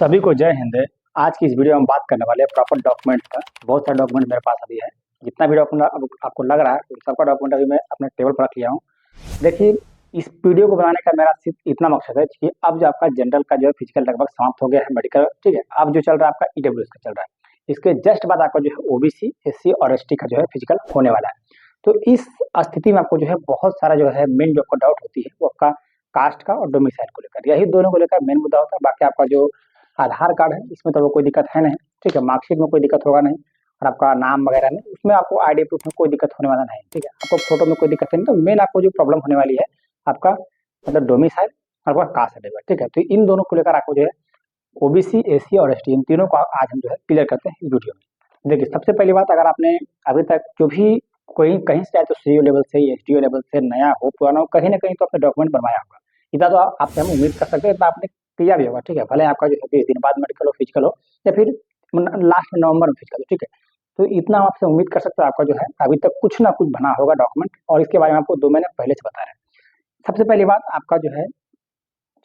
सभी को जय हिंद। आज की इस वीडियो में हम बात करने वाले हैं प्रॉपर डॉक्यूमेंट्स का। बहुत सारे डॉक्यूमेंट मेरे पास अभी है। जितना भी डॉक्यूमेंट आपको लग रहा है उन सबका डॉक्यूमेंट अभी मैं अपने टेबल पर रख लिया हूँ। देखिए, इस वीडियो को बनाने का मेरा सिर्फ इतना मकसद है कि अब जो आपका जनरल का जो है फिजिकल लगभग समाप्त हो गया है, मेडिकल ठीक है। अब जो चल रहा है आपका ईडब्ल्यूएस का चल रहा है। इसके जस्ट बाद आपका जो है ओबीसी, एससी और एसटी का जो है फिजिकल होने वाला है। तो इस स्थिति में आपको जो है बहुत सारा जो है मेन जो आपको डाउट होती है वो आपका कास्ट का और डोमिसाइल को लेकर, यही दोनों को लेकर मेन मुद्दा होता है। बाकी आपका जो आधार कार्ड है इसमें तो वो कोई दिक्कत है नहीं, ठीक है। मार्कशीट में कोई दिक्कत होगा नहीं, और आपका नाम वगैरह नहीं, उसमें आपको आईडी प्रूफ में कोई दिक्कत होने वाला नहीं, ठीक है। आपको फोटो में कोई दिक्कत नहीं। तो मेन आपको जो प्रॉब्लम होने वाली है आपका मतलब डोमिसाइल और आपका कास्ट सर्टिफिकेट, ठीक है। तो इन दोनों को लेकर आपको जो है ओबीसी, एसी और एसटी इन तीनों को आज हम जो है क्लियर करते हैं इस वीडियो में। देखिए, सबसे पहली बात, अगर आपने अभी तक जो भी कोई कहीं से चाहे तो सीओ लेवल से, एसडीओ लेवल से, नया हो पुराना हो, कहीं ना कहीं तो अपने डॉक्यूमेंट बनवाया होगा। इतना तो आपसे हम उम्मीद कर सकते हैं, इतना आपने किया भी होगा, ठीक है। भले आपका जो है 20 दिन बाद मेडिकल हो, फिजिकल हो, या फिर लास्ट में नवंबर में फिजिकल हो, ठीक है। तो इतना हम आपसे उम्मीद कर सकते हैं आपका जो है अभी तक कुछ ना कुछ बना होगा डॉक्यूमेंट, और इसके बारे में आपको 2 महीने पहले से बता रहे हैं। सबसे पहली बात, आपका जो है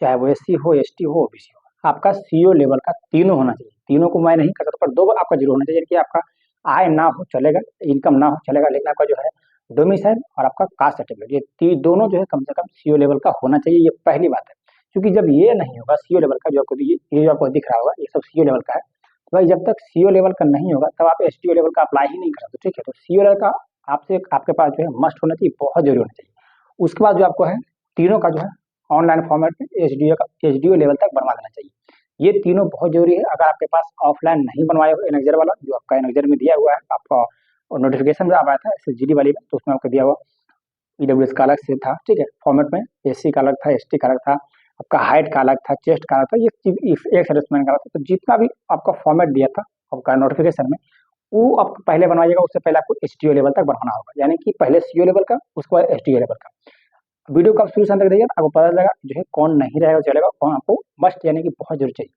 चाहे वो एससी हो, एसटी हो, ओबीसी हो, आपका सीओ लेवल का तीनों होना चाहिए। तीनों को मैं नहीं कर सकता, पर 2 आपका जरूर होना चाहिए। कि आपका आय ना हो चलेगा, इनकम ना हो चलेगा, लेकिन आपका जो है डोमिसाइल और आपका कास्ट सर्टिफिकेट, ये दोनों जो है कम से कम सीओ लेवल का होना चाहिए। ये पहली बात है। क्योंकि जब ये नहीं होगा सीओ लेवल का, जो आपको ये जो आपको दिख रहा होगा, ये सब सीओ लेवल का है। तो भाई जब तक सीओ लेवल का नहीं होगा तब आप एसटीओ लेवल का अप्लाई ही नहीं कर सकते, ठीक है। तो सीओ लेवल का आपसे आपके पास जो है मस्ट होना चाहिए, बहुत जरूरी होना चाहिए। उसके बाद जो आपको है तीनों का जो है ऑनलाइन फॉर्मेट में एसडीओ लेवल तक बनवा देना चाहिए। ये तीनों बहुत जरूरी है। अगर आपके पास ऑफलाइन नहीं बनवाए हो, एनएक्जर वाला जो आपका एनएक्जर में दिया हुआ है आपका, और नोटिफिकेशन में आप आया था एसएसजीडी वाली में, तो उसमें आपको दिया हुआ ईडब्ल्यूएस का अलग से था, ठीक है। फॉर्मेट में एससी का अलग था, एसटी का अलग था, आपका हाइट का अलग था, चेस्ट का अलग था, ये एक सर्विसमैन का अलग था। तो जितना भी आपका फॉर्मेट दिया था आपका नोटिफिकेशन में, वो आप पहले बनवाइएगा। उससे पहले आपको एसटीओ लेवल तक बनवाना होगा, यानी कि पहले सीओ लेवल का, उसके बाद एसटीओ लेवल का। वीडियो को आप शुरू से अंत तक देखिए, आपको पता चलेगा जो है कौन नहीं रहेगा चलेगा, कौन आपको मस्ट यानी कि बहुत जरूर चाहिए।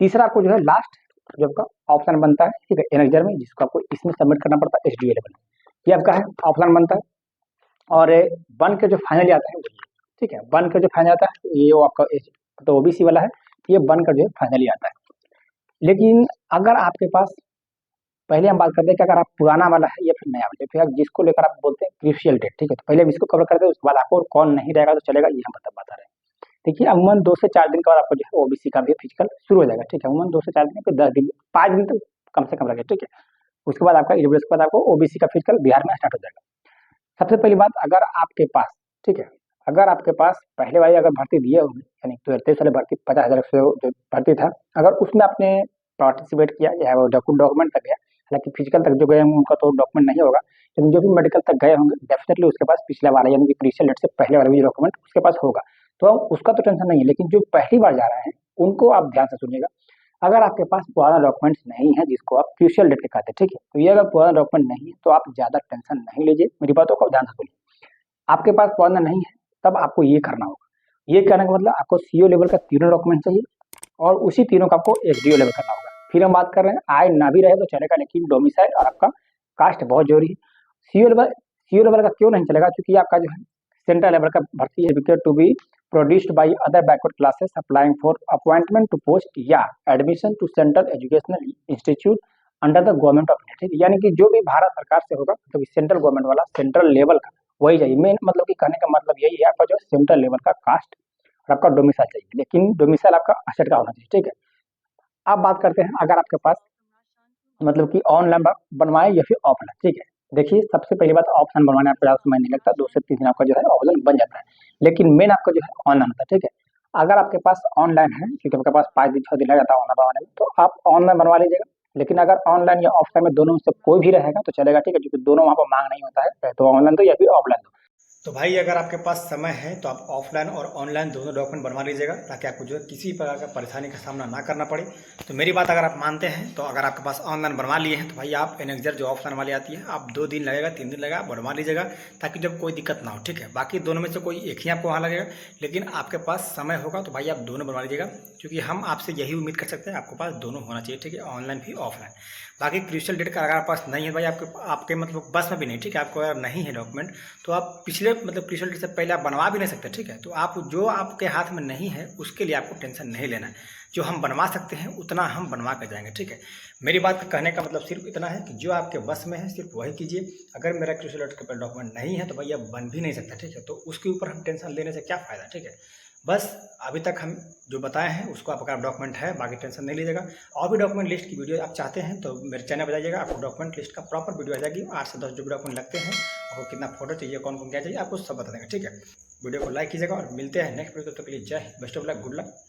तीसरा आपको जो है लास्ट जो आपका ऑप्शन बनता है, ठीक है, एनएक्जर में, जिसको आपको इसमें सबमिट करना पड़ता है एसडीओ लेवल में। ये आपका है ऑप्शन बनता है, और बन के जो फाइनली आता है वही है, ठीक है। बन के जो फाइनल आता है ये वो आपका तो ओबीसी वाला है, ये बनकर जो है फाइनली आता है। लेकिन अगर आपके पास, पहले हम बात करते हैं कि अगर आप पुराना वाला है या फिर नया वाला, फिर आप जिसको लेकर आप बोलते हैं क्रूशियल डेट, ठीक है। तो पहले हम इसको कवर करते हैं, उसके बाद आपको कौन नहीं रहेगा तो चलेगा, ये हम बता रहे हैं। देखिए, अमूमन 2 से 4 दिन के बाद आपको जो है ओबीसी का भी फिजिकल शुरू हो जाएगा, ठीक है। अमूमन 2 से 4 दिन, फिर 10 दिन, 5 दिन तक कम से कम लगेगा, ठीक है। उसके बाद आपका ईडब्ल्यूएस के बाद आपको ओबीसी का फिजिकल बिहार में स्टार्ट हो जाएगा। सबसे पहली बात, अगर आपके पास, ठीक है, अगर आपके पास पहले वाली अगर भर्ती दिए होंगे, यानी 2023 वाले भर्ती 50,000 से जो भर्ती था, अगर उसमें आपने पार्टिसिपेट किया या वो डॉक्यूमेंट तक गया, हालांकि फिजिकल तक जो गए होंगे उनका तो डॉक्यूमेंट नहीं होगा, लेकिन जो भी मेडिकल तक गए होंगे डेफिनेटली उसके पास पिछले वाला यानी कि क्रूशियल डेट से पहले वाला भी डॉक्यूमेंट उसके पास होगा। तो उसका तो टेंशन नहीं है, लेकिन जो पहली बार जा रहे हैं उनको आप ध्यान से सुनिएगा। अगर आपके पास पुराना डॉक्यूमेंट्स नहीं है, जिसको आप क्रूशियल डेट के कहते हैं, ठीक है, तो ये अगर पुराना डॉक्यूमेंट नहीं है तो आप ज्यादा टेंशन नहीं लीजिए, मेरी बातों को ध्यान से सुनिए। आपके पास पुराना नहीं है तब आपको ये करना होगा। ये करने का मतलब आपको सीओ लेवल का तीनों डॉक्यूमेंट चाहिए, और उसी तीनों का आपको एसडीओ लेवल करना होगा। फिर हम बात कर रहे हैं आय ना भी रहे तो चलेगा, लेकिन डोमिसाइल और आपका कास्ट बहुत जरूरी है। सीओ लेवल का क्यों नहीं चलेगा? क्योंकि आपका जो है सेंट्रल लेवल का भर्ती certificate to be produced by other backward classes applying for appointment to post या admission to central educational institute under the government of India, यानी कि जो भी भारत सरकार से होगा, मतलब सेंट्रल गवर्नमेंट वाला सेंट्रल लेवल का वही चाहिए। मेन मतलब कि कहने का मतलब यही है, आपका जो सेंट्रल लेवल का कास्ट और आपका डोमिसाइल चाहिए, लेकिन डोमिसाइल आपका असेट का होना चाहिए, ठीक है। अब बात करते हैं, अगर आपके पास मतलब कि ऑनलाइन बनवाए या फिर ऑफलाइन, ठीक है। देखिए, सबसे पहली बात, ऑप्शन बनवाने आपको ज़्यादा समय नहीं लगता, 2 से 3 दिन आपका जो है ऑनलाइन बन जाता है। लेकिन मेन आपका जो है ऑनलाइन होता है, ठीक है। अगर आपके पास ऑनलाइन है, क्योंकि आपके पास 5 दिन 6 दिन लग जाता है ऑनलाइन बनवाने में, तो आप ऑनलाइन बनवा लीजिएगा। लेकिन अगर ऑनलाइन या ऑफलाइन में दोनों में से कोई भी रहेगा तो चलेगा, ठीक है, क्योंकि दोनों वहाँ पर मांग नहीं होता है, तो ऑनलाइन दो या फिर ऑफलाइन दो। तो भाई, अगर आपके पास समय है तो आप ऑफलाइन और ऑनलाइन दोनों डॉक्यूमेंट बनवा लीजिएगा, ताकि आपको जो है किसी प्रकार का परेशानी का सामना ना करना पड़े। तो मेरी बात अगर आप मानते हैं, तो अगर आपके पास ऑनलाइन बनवा लिए हैं तो भाई आप एनएक्जर जो ऑफलाइन वाली आती है, आप 2 दिन लगेगा, 3 दिन लगेगा, बनवा लीजिएगा, ताकि जब कोई दिक्कत ना हो, ठीक है। बाकी दोनों में से कोई एक ही आपको वहाँ लगेगा, लेकिन आपके पास समय होगा तो भाई आप दोनों बनवा लीजिएगा, क्योंकि हम आपसे यही उम्मीद कर सकते हैं, आपके पास दोनों होना चाहिए, ठीक है, ऑनलाइन भी ऑफलाइन। बाकी क्रूशियल डेट का अगर आपके पास नहीं है भाई, आपके मतलब बस में भी नहीं, ठीक है, आपको अगर नहीं है डॉक्यूमेंट, तो आप पिछले मतलब क्रूशियल डेट से पहले आप बनवा भी नहीं सकते, ठीक है। तो आप जो आपके हाथ में नहीं है उसके लिए आपको टेंशन नहीं लेना है। जो हम बनवा सकते हैं उतना हम बनवा कर जाएंगे, ठीक है। मेरी बात का कहने का मतलब सिर्फ इतना है कि जो आपके बस में है सिर्फ वही कीजिए। अगर मेरा कृषि अलर्ट के ऊपर डॉक्यूमेंट नहीं है तो भैया बन भी नहीं सकता, ठीक है। तो उसके ऊपर हम टेंशन लेने से क्या फ़ायदा, ठीक है। बस अभी तक हम जो बताए हैं उसको आपका डॉक्यूमेंट है, बाकी टेंशन नहीं लीजिएगा। और भी डॉक्यूमेंट लिस्ट की वीडियो आप चाहते हैं तो मेरे चैनल पर जाइएगा, आपको डॉक्यूमेंट लिस्ट का प्रॉपर वीडियो आ जाएगी। 8 से 10 जो भी डॉक्यूमेंट लगते हैं, आपको कितना फोटो चाहिए, कौन कौन क्या चाहिए, आपको सब बता देंगे, ठीक है। वीडियो को लाइक कीजिएगा और मिलते हैं नेक्स्ट वीडियो। तब तक के लिए जय Hind, best of luck, good luck.